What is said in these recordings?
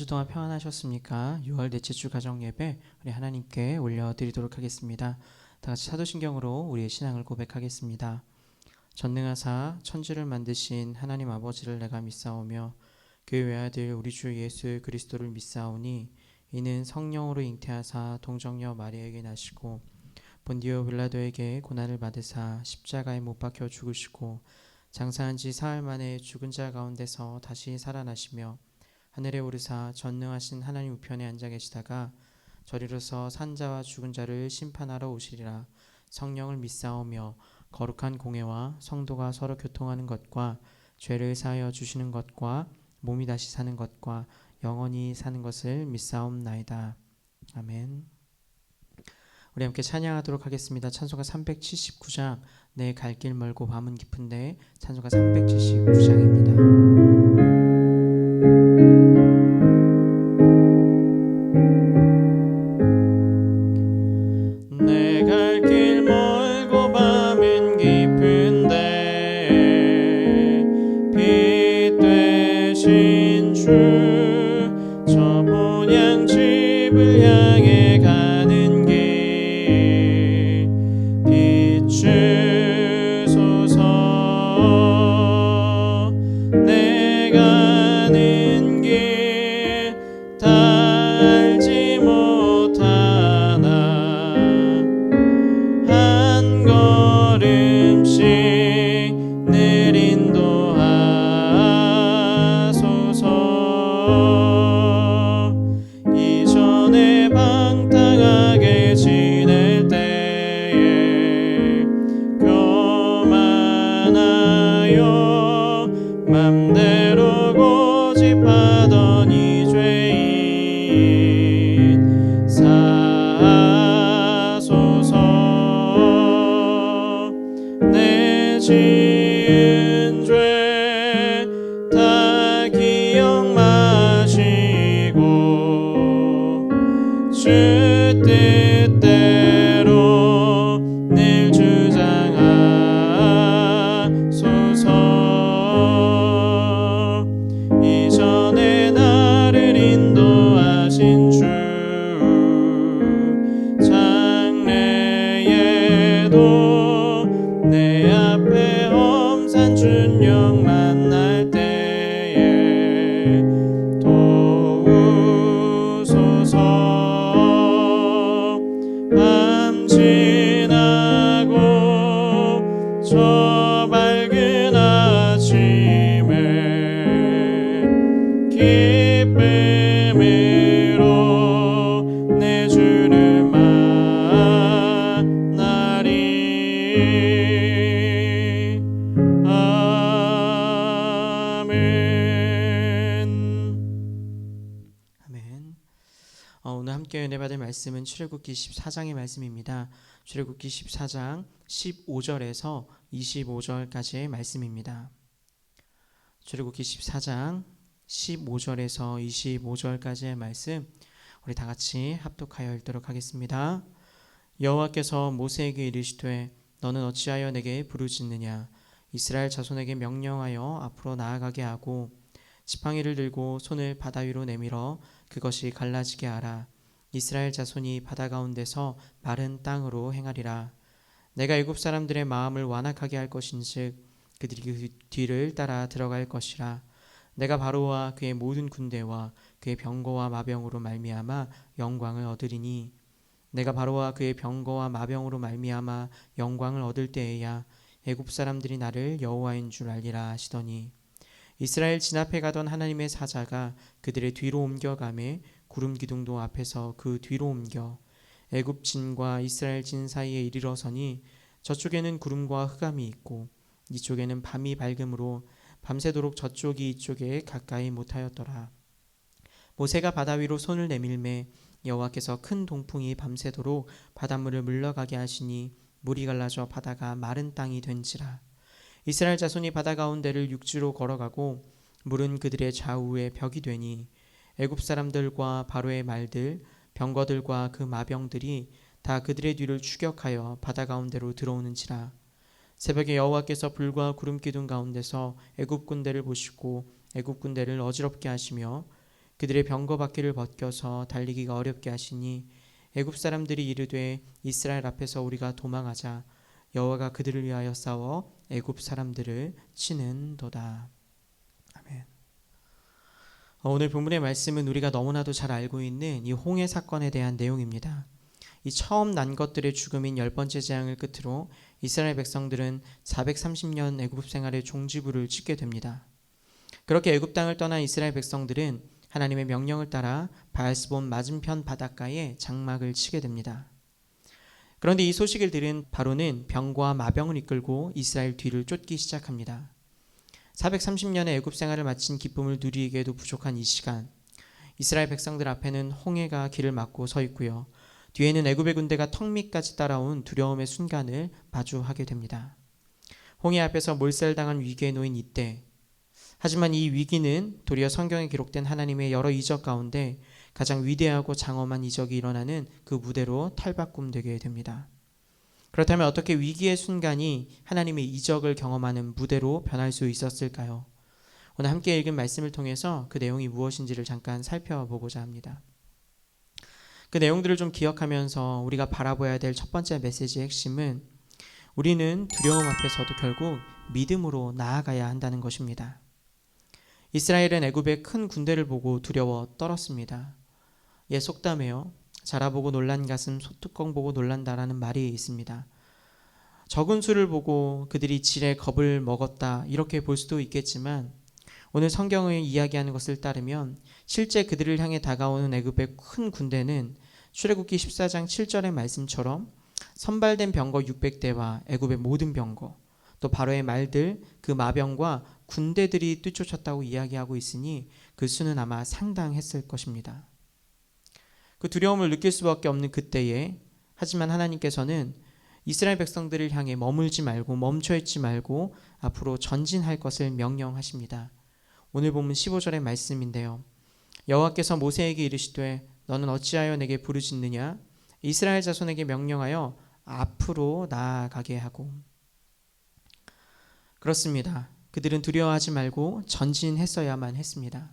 동안 평안하셨습니까? 6월 넷째 주 가정 예배 우리 하나님께 올려드리도록 하겠습니다. 다 같이 사도신경으로 우리의 신앙을 고백하겠습니다. 전능하사 천지를 만드신 하나님 아버지를 내가 믿사오며 그의 외아들 우리 주 예수 그리스도를 믿사오니 이는 성령으로 잉태하사 동정녀 마리아에게 나시고 본디오 빌라도에게 고난을 받으사 십자가에 못 박혀 죽으시고 장사한 지 사흘 만에 죽은 자 가운데서 다시 살아나시며 하늘에 오르사 전능하신 하나님 우편에 앉아 계시다가 저리로서 산자와 죽은 자를 심판하러 오시리라. 성령을 믿사오며 거룩한 공회와 성도가 서로 교통하는 것과 죄를 사하여 주시는 것과 몸이 다시 사는 것과 영원히 사는 것을 믿사옵나이다. 아멘. 우리 함께 찬양하도록 하겠습니다. 찬송가 379장 내 갈 길 멀고 밤은 깊은데 찬송가 379장입니다. 저 본향집을 향해 가는 길 비추소서. 내 가는 길 다 알지 못하나 한 걸음씩 늘 인도하소서. 이전에 방탕하게 지낼 때에 교만하여 맘대로 고집하던 이 죄인 사하소서. 내 지은 죄 다 기억 마시고 주 뜻대로 늘 주장하소서. 이전에 나를 인도하신 주 장래에도 내 앞에 엄산 준영 만날 때에 도우소서. 밤 지나고 저 밝은 아침에 기쁨으로 내 주를 만나리. 아멘. 오늘 함께 은혜 받을 말씀은 출애굽기 14장의 말씀입니다. 출애굽기 14장 15절에서 25절까지의 말씀입니다. 출애굽기 14장 15절에서 25절까지의 말씀 우리 다 같이 합독하여 읽도록 하겠습니다. 여호와께서 모세에게 이르시되 너는 어찌하여 내게 부르짖느냐. 이스라엘 자손에게 명령하여 앞으로 나아가게 하고 지팡이를 들고 손을 바다 위로 내밀어 그것이 갈라지게 하라. 이스라엘 자손이 바다 가운데서 마른 땅으로 행하리라. 내가 애굽 사람들의 마음을 완악하게 할 것인즉 그들이 그 뒤를 따라 들어갈 것이라. 내가 바로와 그의 모든 군대와 그의 병거와 마병으로 말미암아 영광을 얻으리니 내가 바로와 그의 병거와 마병으로 말미암아 영광을 얻을 때에야 애굽 사람들이 나를 여호와인 줄 알리라 하시더니 이스라엘 진 앞에 가던 하나님의 사자가 그들의 뒤로 옮겨가매 구름 기둥도 앞에서 그 뒤로 옮겨 애굽 진과 이스라엘 진 사이에 이르러서니 저쪽에는 구름과 흑암이 있고 이쪽에는 밤이 밝음으로 밤새도록 저쪽이 이쪽에 가까이 못하였더라. 모세가 바다 위로 손을 내밀매 여호와께서 큰 동풍이 밤새도록 바닷물을 물러가게 하시니 물이 갈라져 바다가 마른 땅이 된지라. 이스라엘 자손이 바다 가운데를 육지로 걸어가고 물은 그들의 좌우에 벽이 되니 애굽 사람들과 바로의 말들 병거들과 그 마병들이 다 그들의 뒤를 추격하여 바다 가운데로 들어오는지라. 새벽에 여호와께서 불과 구름 기둥 가운데서 애굽 군대를 보시고 애굽 군대를 어지럽게 하시며 그들의 병거바퀴를 벗겨서 달리기가 어렵게 하시니 애굽 사람들이 이르되 이스라엘 앞에서 우리가 도망하자. 여호와가 그들을 위하여 싸워 애굽 사람들을 치는도다. 아멘. 오늘 본문의 말씀은 우리가 너무나도 잘 알고 있는 이 홍해 사건에 대한 내용입니다. 이 처음 난 것들의 죽음인 10번째 재앙을 끝으로 이스라엘 백성들은 430년 애굽 생활의 종지부를 찍게 됩니다. 그렇게 애굽 땅을 떠난 이스라엘 백성들은 하나님의 명령을 따라 바알스본 맞은편 바닷가에 장막을 치게 됩니다. 그런데 이 소식을 들은 바로는 병과 마병을 이끌고 이스라엘 뒤를 쫓기 시작합니다. 430년의 애굽 생활을 마친 기쁨을 누리기에도 부족한 이 시간, 이스라엘 백성들 앞에는 홍해가 길을 막고 서 있고요. 뒤에는 애굽의 군대가 턱 밑까지 따라온 두려움의 순간을 마주하게 됩니다. 홍해 앞에서 몰살당한 위기에 놓인 이때, 하지만 이 위기는 도리어 성경에 기록된 하나님의 여러 이적 가운데 가장 위대하고 장엄한 이적이 일어나는 그 무대로 탈바꿈되게 됩니다. 그렇다면 어떻게 위기의 순간이 하나님의 이적을 경험하는 무대로 변할 수 있었을까요? 오늘 함께 읽은 말씀을 통해서 그 내용이 무엇인지를 잠깐 살펴보고자 합니다. 그 내용들을 좀 기억하면서 우리가 바라봐야 될 첫 번째 메시지의 핵심은 우리는 두려움 앞에서도 결국 믿음으로 나아가야 한다는 것입니다. 이스라엘은 애굽의 큰 군대를 보고 두려워 떨었습니다. 옛 속담에요. 자라보고 놀란 가슴 소뚜껑 보고 놀란다라는 말이 있습니다. 적은 수를 보고 그들이 지레 겁을 먹었다 이렇게 볼 수도 있겠지만 오늘 성경의 이야기하는 것을 따르면 실제 그들을 향해 다가오는 애굽의 큰 군대는 출애굽기 14장 7절의 말씀처럼 선발된 병거 600대와 애굽의 모든 병거 또 바로의 말들 그 마병과 군대들이 뛰쫓았다고 이야기하고 있으니 그 수는 아마 상당했을 것입니다. 그 두려움을 느낄 수밖에 없는 그때에 하지만 하나님께서는 이스라엘 백성들을 향해 머물지 말고 멈춰있지 말고 앞으로 전진할 것을 명령하십니다. 오늘 본문 15절의 말씀인데요. 여호와께서 모세에게 이르시되 너는 어찌하여 내게 부르짖느냐 이스라엘 자손에게 명령하여 앞으로 나아가게 하고. 그렇습니다. 그들은 두려워하지 말고 전진했어야만 했습니다.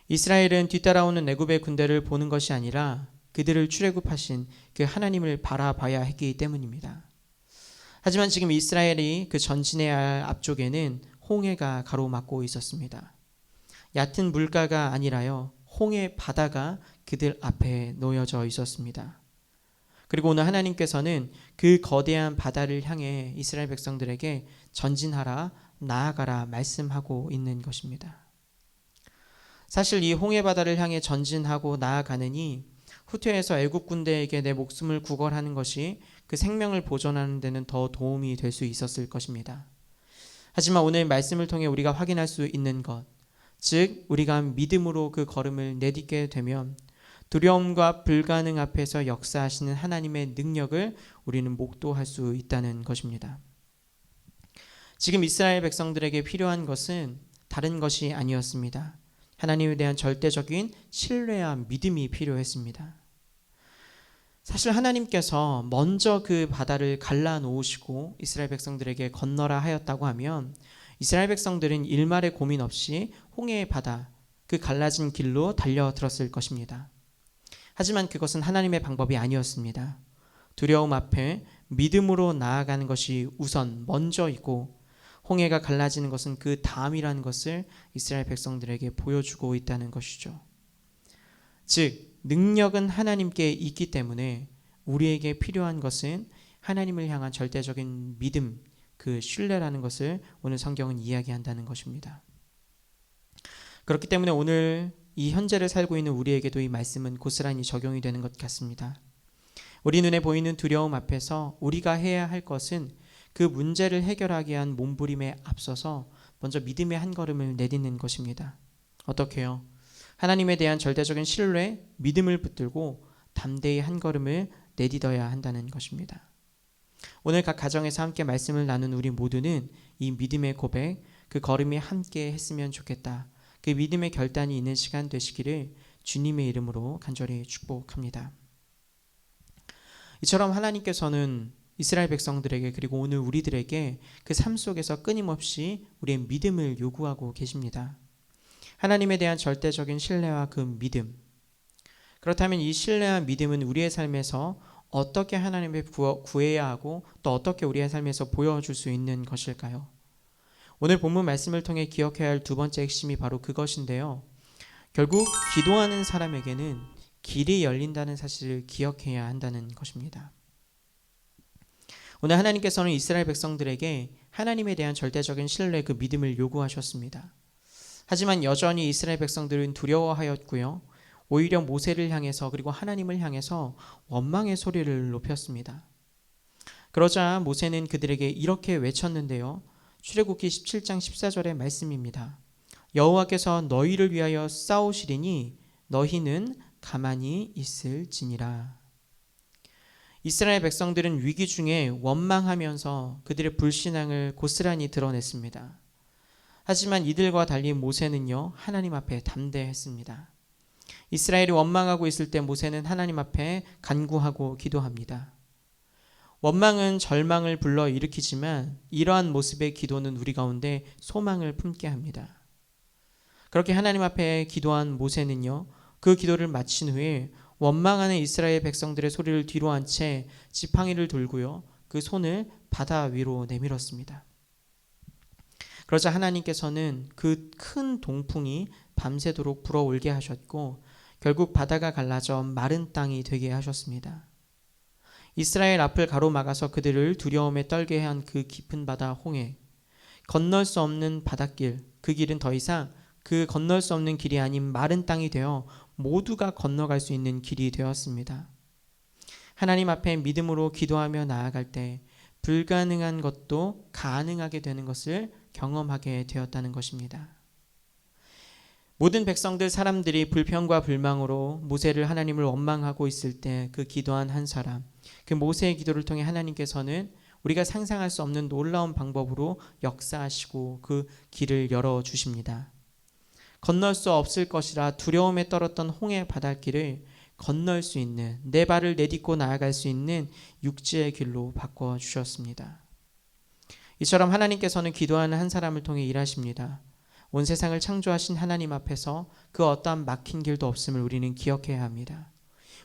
이스라엘은 뒤따라오는 애굽의 군대를 보는 것이 아니라 그들을 출애굽하신 그 하나님을 바라봐야 했기 때문입니다. 하지만 지금 이스라엘이 그 전진해야 할 앞쪽에는 홍해가 가로막고 있었습니다. 얕은 물가가 아니라요 홍해 바다가 그들 앞에 놓여져 있었습니다. 그리고 오늘 하나님께서는 그 거대한 바다를 향해 이스라엘 백성들에게 전진하라 나아가라 말씀하고 있는 것입니다. 사실 이 홍해 바다를 향해 전진하고 나아가느니 후퇴해서 애굽 군대에게 내 목숨을 구걸하는 것이 그 생명을 보존하는 데는 더 도움이 될 수 있었을 것입니다. 하지만 오늘 말씀을 통해 우리가 확인할 수 있는 것, 즉 우리가 믿음으로 그 걸음을 내딛게 되면 두려움과 불가능 앞에서 역사하시는 하나님의 능력을 우리는 목도할 수 있다는 것입니다. 지금 이스라엘 백성들에게 필요한 것은 다른 것이 아니었습니다. 하나님에 대한 절대적인 신뢰와 믿음이 필요했습니다. 사실 하나님께서 먼저 그 바다를 갈라놓으시고 이스라엘 백성들에게 건너라 하였다고 하면 이스라엘 백성들은 일말의 고민 없이 홍해의 바다, 그 갈라진 길로 달려들었을 것입니다. 하지만 그것은 하나님의 방법이 아니었습니다. 두려움 앞에 믿음으로 나아가는 것이 우선 먼저이고 홍해가 갈라지는 것은 그 다음이라는 것을 이스라엘 백성들에게 보여주고 있다는 것이죠. 즉 능력은 하나님께 있기 때문에 우리에게 필요한 것은 하나님을 향한 절대적인 믿음, 그 신뢰라는 것을 오늘 성경은 이야기한다는 것입니다. 그렇기 때문에 오늘 이 현재를 살고 있는 우리에게도 이 말씀은 고스란히 적용이 되는 것 같습니다. 우리 눈에 보이는 두려움 앞에서 우리가 해야 할 것은 그 문제를 해결하기 위한 몸부림에 앞서서 먼저 믿음의 한 걸음을 내딛는 것입니다. 어떻게요? 하나님에 대한 절대적인 신뢰, 믿음을 붙들고 담대히 한 걸음을 내딛어야 한다는 것입니다. 오늘 각 가정에서 함께 말씀을 나눈 우리 모두는 이 믿음의 고백, 그 걸음이 함께 했으면 좋겠다. 그 믿음의 결단이 있는 시간 되시기를 주님의 이름으로 간절히 축복합니다. 이처럼 하나님께서는 이스라엘 백성들에게 그리고 오늘 우리들에게 그 삶 속에서 끊임없이 우리의 믿음을 요구하고 계십니다. 하나님에 대한 절대적인 신뢰와 그 믿음. 그렇다면 이 신뢰와 믿음은 우리의 삶에서 어떻게 하나님을 구해야 하고 또 어떻게 우리의 삶에서 보여줄 수 있는 것일까요? 오늘 본문 말씀을 통해 기억해야 할 두 번째 핵심이 바로 그것인데요. 결국 기도하는 사람에게는 길이 열린다는 사실을 기억해야 한다는 것입니다. 오늘 하나님께서는 이스라엘 백성들에게 하나님에 대한 절대적인 신뢰, 그 믿음을 요구하셨습니다. 하지만 여전히 이스라엘 백성들은 두려워하였고요. 오히려 모세를 향해서 그리고 하나님을 향해서 원망의 소리를 높였습니다. 그러자 모세는 그들에게 이렇게 외쳤는데요. 출애굽기 17장 14절의 말씀입니다. 여호와께서 너희를 위하여 싸우시리니 너희는 가만히 있을지니라. 이스라엘 백성들은 위기 중에 원망하면서 그들의 불신앙을 고스란히 드러냈습니다. 하지만 이들과 달리 모세는요, 하나님 앞에 담대했습니다. 이스라엘이 원망하고 있을 때 모세는 하나님 앞에 간구하고 기도합니다. 원망은 절망을 불러일으키지만 이러한 모습의 기도는 우리 가운데 소망을 품게 합니다. 그렇게 하나님 앞에 기도한 모세는요, 그 기도를 마친 후에 원망하는 이스라엘 백성들의 소리를 뒤로 한 채 지팡이를 들고요, 그 손을 바다 위로 내밀었습니다. 그러자 하나님께서는 그 큰 동풍이 밤새도록 불어올게 하셨고 결국 바다가 갈라져 마른 땅이 되게 하셨습니다. 이스라엘 앞을 가로막아서 그들을 두려움에 떨게 한 그 깊은 바다 홍해, 건널 수 없는 바닷길, 그 길은 더 이상 그 건널 수 없는 길이 아닌 마른 땅이 되어 모두가 건너갈 수 있는 길이 되었습니다. 하나님 앞에 믿음으로 기도하며 나아갈 때 불가능한 것도 가능하게 되는 것을 경험하게 되었다는 것입니다. 모든 백성들 사람들이 불평과 불망으로 모세를 하나님을 원망하고 있을 때 그 기도한 한 사람, 그 모세의 기도를 통해 하나님께서는 우리가 상상할 수 없는 놀라운 방법으로 역사하시고 그 길을 열어주십니다. 건널 수 없을 것이라 두려움에 떨었던 홍해 바닷길을 건널 수 있는, 내 발을 내딛고 나아갈 수 있는 육지의 길로 바꿔주셨습니다. 이처럼 하나님께서는 기도하는 한 사람을 통해 일하십니다. 온 세상을 창조하신 하나님 앞에서 그 어떠한 막힌 길도 없음을 우리는 기억해야 합니다.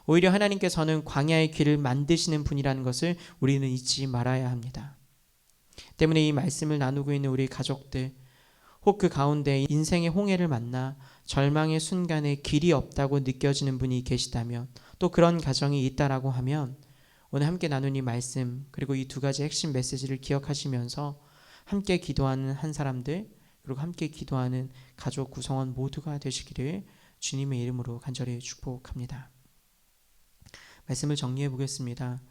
오히려 하나님께서는 광야의 길을 만드시는 분이라는 것을 우리는 잊지 말아야 합니다. 때문에 이 말씀을 나누고 있는 우리 가족들, 혹 그 가운데 인생의 홍해를 만나 절망의 순간에 길이 없다고 느껴지는 분이 계시다면, 또 그런 가정이 있다라고 하면 오늘 함께 나눈 이 말씀, 그리고 이 두 가지 핵심 메시지를 기억하시면서 함께 기도하는 한 사람들, 그리고 함께 기도하는 가족 구성원 모두가 되시기를 주님의 이름으로 간절히 축복합니다. 말씀을 정리해 보겠습니다.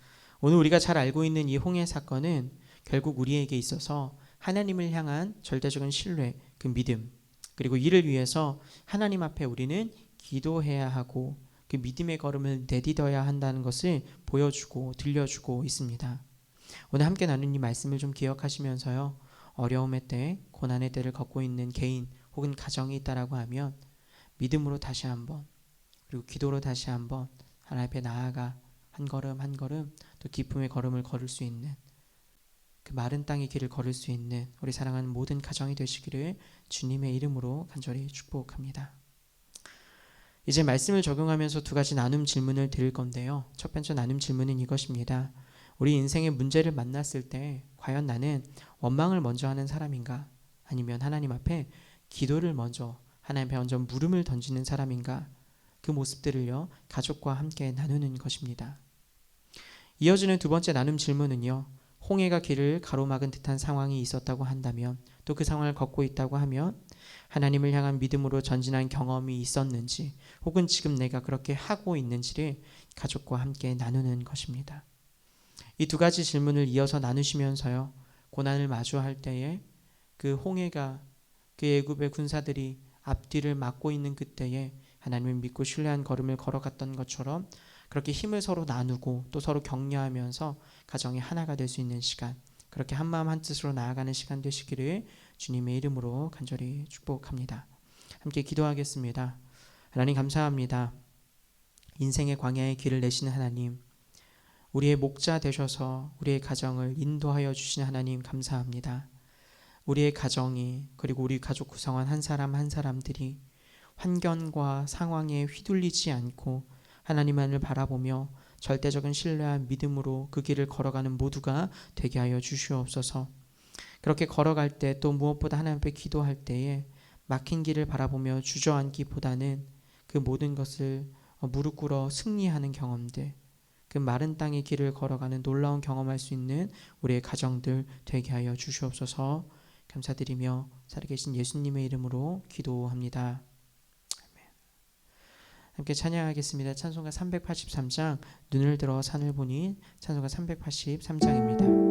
오늘 우리가 잘 알고 있는 이 홍해 사건은 결국 우리에게 있어서 하나님을 향한 절대적인 신뢰, 그 믿음, 그리고 이를 위해서 하나님 앞에 우리는 기도해야 하고 그 믿음의 걸음을 내딛어야 한다는 것을 보여주고 들려주고 있습니다. 오늘 함께 나눈 이 말씀을 좀 기억하시면서요, 어려움의 때, 고난의 때를 걷고 있는 개인 혹은 가정이 있다라고 하면 믿음으로 다시 한번, 그리고 기도로 다시 한번 하나님 앞에 나아가 한 걸음 한 걸음 또 기쁨의 걸음을 걸을 수 있는, 그 마른 땅의 길을 걸을 수 있는 우리 사랑하는 모든 가정이 되시기를 주님의 이름으로 간절히 축복합니다. 이제 말씀을 적용하면서 두 가지 나눔 질문을 드릴 건데요. 첫 번째 나눔 질문은 이것입니다. 우리 인생의 문제를 만났을 때 과연 나는 원망을 먼저 하는 사람인가? 아니면 하나님 앞에 기도를 먼저, 하나님 앞에 먼저 물음을 던지는 사람인가? 그 모습들을요, 가족과 함께 나누는 것입니다. 이어지는 두 번째 나눔 질문은요, 홍해가 길을 가로막은 듯한 상황이 있었다고 한다면, 또 그 상황을 걷고 있다고 하면 하나님을 향한 믿음으로 전진한 경험이 있었는지, 혹은 지금 내가 그렇게 하고 있는지를 가족과 함께 나누는 것입니다. 이 두 가지 질문을 이어서 나누시면서요, 고난을 마주할 때에 그 홍해가, 그 애굽의 군사들이 앞뒤를 막고 있는 그때에 하나님을 믿고 신뢰한 걸음을 걸어갔던 것처럼 그렇게 힘을 서로 나누고 또 서로 격려하면서 가정이 하나가 될 수 있는 시간, 그렇게 한마음 한뜻으로 나아가는 시간 되시기를 주님의 이름으로 간절히 축복합니다. 함께 기도하겠습니다. 하나님 감사합니다. 인생의 광야의 길을 내시는 하나님, 우리의 목자 되셔서 우리의 가정을 인도하여 주시는 하나님 감사합니다. 우리의 가정이, 그리고 우리 가족 구성원 한 사람 한 사람들이 환경과 상황에 휘둘리지 않고 하나님만을 바라보며 절대적인 신뢰와 믿음으로 그 길을 걸어가는 모두가 되게 하여 주시옵소서. 그렇게 걸어갈 때 또 무엇보다 하나님 앞에 기도할 때에 막힌 길을 바라보며 주저앉기보다는 그 모든 것을 무릎 꿇어 승리하는 경험들, 그 마른 땅의 길을 걸어가는 놀라운 경험할 수 있는 우리의 가정들 되게 하여 주시옵소서. 감사드리며 살아계신 예수님의 이름으로 기도합니다. 함께 찬양하겠습니다. 찬송가 383장 눈을 들어 산을 보니 찬송가 383장입니다.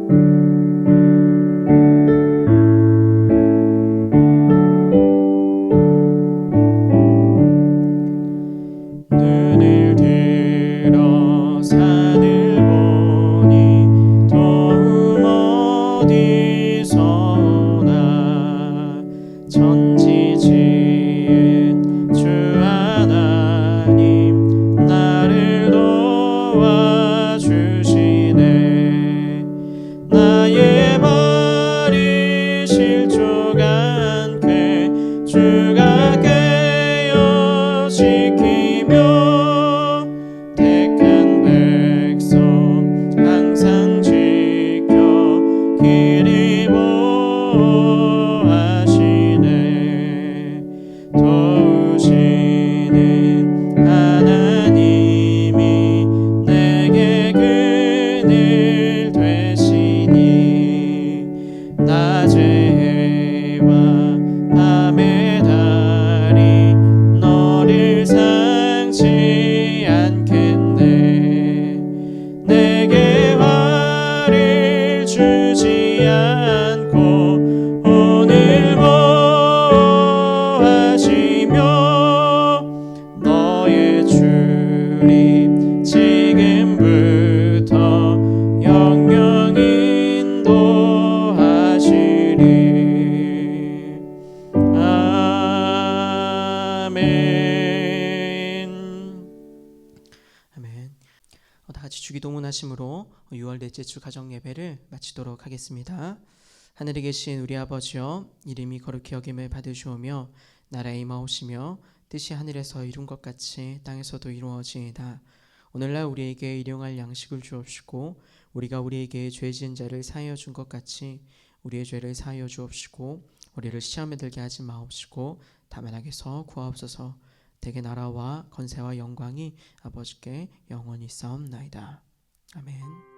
주기도문하심으로 6월 넷째 주 가정 예배를 마치도록 하겠습니다. 하늘에 계신 우리 아버지여, 이름이 거룩히 여김을 받으시오며 나라에 임하오시며 뜻이 하늘에서 이룬 것 같이 땅에서도 이루어지이다. 오늘날 우리에게 일용할 양식을 주옵시고 우리가 우리에게 죄 지은 자를 사하여 준 것 같이 우리의 죄를 사하여 주옵시고 우리를 시험에 들게 하지 마옵시고 다만 악에서 구하옵소서. 대개 나라와 건세와 영광이 아버지께 영원히 있사옵나이다. 아멘.